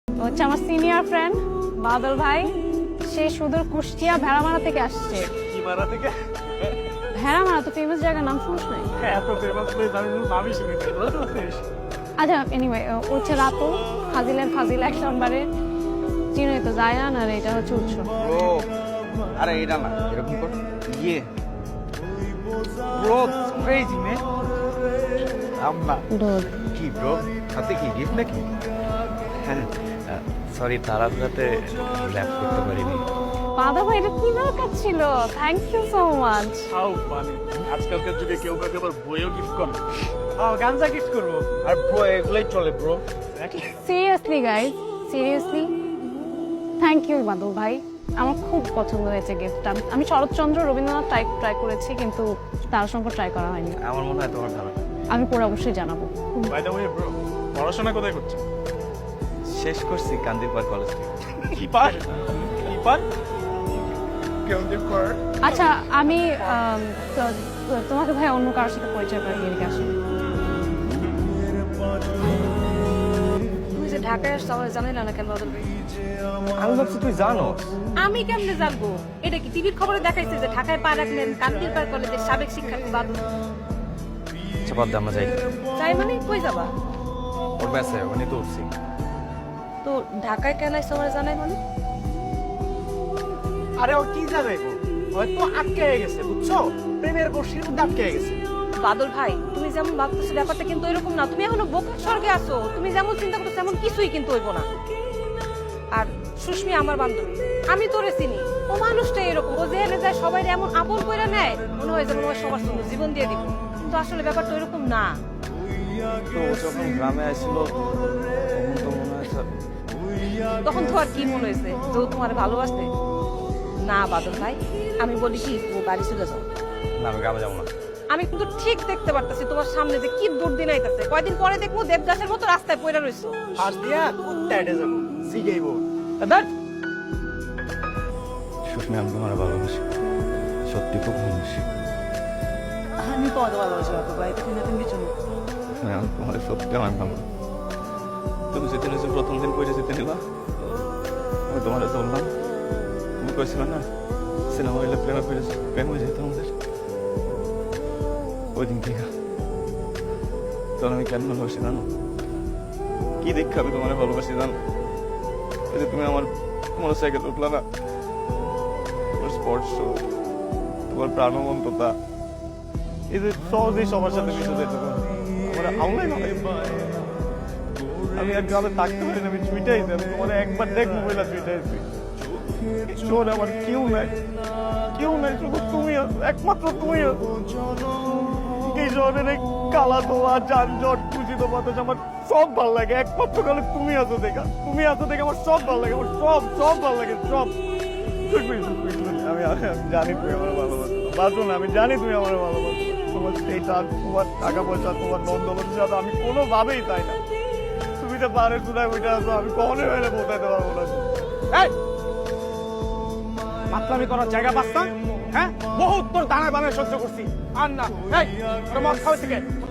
হচ্ছে আমার senior friend বাদল ভাই। সে সুদূর কুষ্টিয়া ভেড়ামারা থেকে আসছে। কি মারা থেকে? ভেড়ামারা তো ফেমাস জায়গার নাম শুনিস নাই? এত ফেমাস প্লেস আমি নামই শুনি নাই। বুঝছিস? আচ্ছা এনিওয়ে হচ্ছে রাতো ফাজিলের ফাজিল 1 নম্বরে চিনোই তো জায়ান, আর এটা হচ্ছে উৎস। ব্রো আরে এটা না, এরকম কর ইয়ে ব্রো ক্রেজি ম্যান। আম্মা ডোজ কি ব্রো, হাতে কি গিফট নাকি? সরি তাড়াহুড়াতে র্যাপ করতে পারিনি। বাদল ভাই এটা কি দরকার ছিল? Thank you so much. How funny. আজকালকার যুগে কেউ কাউকে আবার বইও গিফট করে। গাঞ্জা গিফট করবো। আর ব্রো এগুলাই চলে bro. Seriously guys, seriously thank you Badal ভাই। আমার খুব পছন্দ হয়েছে গিফটটা। আমি শরৎচন্দ্র রবীন্দ্রনাথ ট্রাই করেছি, কিন্তু তারাশঙ্কর ট্রাই করা হয়নি। আমার মনে হয় তোমার ভালো লাগবে। আমি পরে অবশ্যই জানাবো। বাই দ্য ওয়ে ব্রো, পড়াশোনা কোথায় করছো? শেষ করছি কান্দিরপাড় কলেজ থেকে। কি পার? কি পার? কেমন পার? আচ্ছা আমি তোমাকে ভাই অন্য কারোর সাথে পরিচয় করে দিয়ে দিকে আসি। তুমি যে ঢাকায় আসছো আমার জানাই না কেন বাদল ভাই? আমি ভাবছি তুই জানো। আমি কেমনে জানবো? এটা কি টিভির খবরে দেখাইছে যে ঢাকায় পা রাখলেন কান্দিরপাড় কলেজের সাবেক শিক্ষার্থী বাদল? আচ্ছা বাদ দে, আমরা যাই। তাই মানে কই যাবা? ওর ব্যাসে ওখানে তো উঠছি। তো ঢাকায় কেন আসছো আমার জানাই মানে? আরে ও কি জানে গো? হয়তো আটকে গেছে, বুঝছো? প্রেমের বর্ষির মধ্যে আটকে গেছে। বাদল ভাই তুমি যেমন ভাবতেছো ব্যাপারটা কিন্তু এরকম না। তুমি এখনো বোকার স্বর্গে আছো। তুমি যেমন চিন্তা করছো তেমন কিছুই কিন্তু হইব না। আর সুস্মি আমার বান্ধবী, আমি তোরে চিনি। ও মানুষটা এরকম, ও যেখানে যায় সবাই এমন আপন কইরা নেয়, মনে হয় যেন ও সবার সঙ্গে জীবন দিয়ে দিব। কিন্তু আসলে ব্যাপারটা এরকম না। তো ও যখন গ্রামে আসছিল তখন তো মনে হয় তখন তোমার কি মনে হয়েছে যে ও তোমার ভালোবাসতে? না বাদল ভাই, আমি বলি কি ও বাড়ি চলে যাও। না আমি গ্রামে যাবো না। আমি কিন্তু ঠিক দেখতে পারতাছি তোমার সামনে যে কি দুর্দিন আইতাছে। কয়দিন পরে দেখবো দেবদাসের মতো রাস্তায় পড়ে রইছো। আর দিয়া কুত্তাইটে যাবো, জিগাইবো। সুস্মি আমি তোমার ভালোবাসি, সত্যি খুব ভালোবাসি। আমি তোমাকে ভালোবাসি বাদল ভাই, তুমি নতুন কিছু না। আমি তোমার সত্যি অনেক ভালো। তুমি যেতে নিয়েছো প্রথম দিন কইরে যেতে নিলা, আমি তোমার বললাম, তুমি কইছিল না সিনেমা হইলে প্রেম হয়ে যেত আমাদের। ওই দিন থেকে তখন আমি কেন ভালোবাসি জানো? কি দেখে আমি তোমার ভালোবাসি জানো? এই যে তুমি আমার মোটরসাইকেল উঠলা না, তোমার স্পর্শ, তোমার প্রাণবন্ততা, এই যে সহজেই সবার সাথে মিশে যেতে পারে। আমার আউলাই না আমি আর গ্রামে থাকতে পারি না, আমি ছুইটাই দেব। তোমার একবার দেখ মোবাইলে ছুইটাইছি। শোন আমার কেউ নাই, কেউ নাই, শুধু তুমি আছো, একমাত্র তুমি আছো। এই শহরের এই কালা ধোয়া যানজট দূষিত বাতাস আমার সব ভাল লাগে, একমাত্র কালে তুমি আছো দেখা। তুমি আছো দেখে আমার সব ভাল লাগে, আমার সব ভাল লাগে, সব। আমি জানি তুমি আমার ভালোবাসো, বাঁচো না, আমি জানি তুমি আমার ভালোবাসো। তোমার স্টেটাস, তোমার টাকা পয়সা, তোমার নন্দলতের সাথে আমি কোনোভাবেই চাই না। তুমি তো পাহাড়ের চূড়ায় বসে আছো, আমি কখনোই হলে বোঝাইতে পারবো না। মাতলামি করার জায়গা পাস না? হ্যাঁ, বহুত তোর দানায় বানায় সহ্য করছি, আর না। এই, তোর মদ খাওয়া থেকে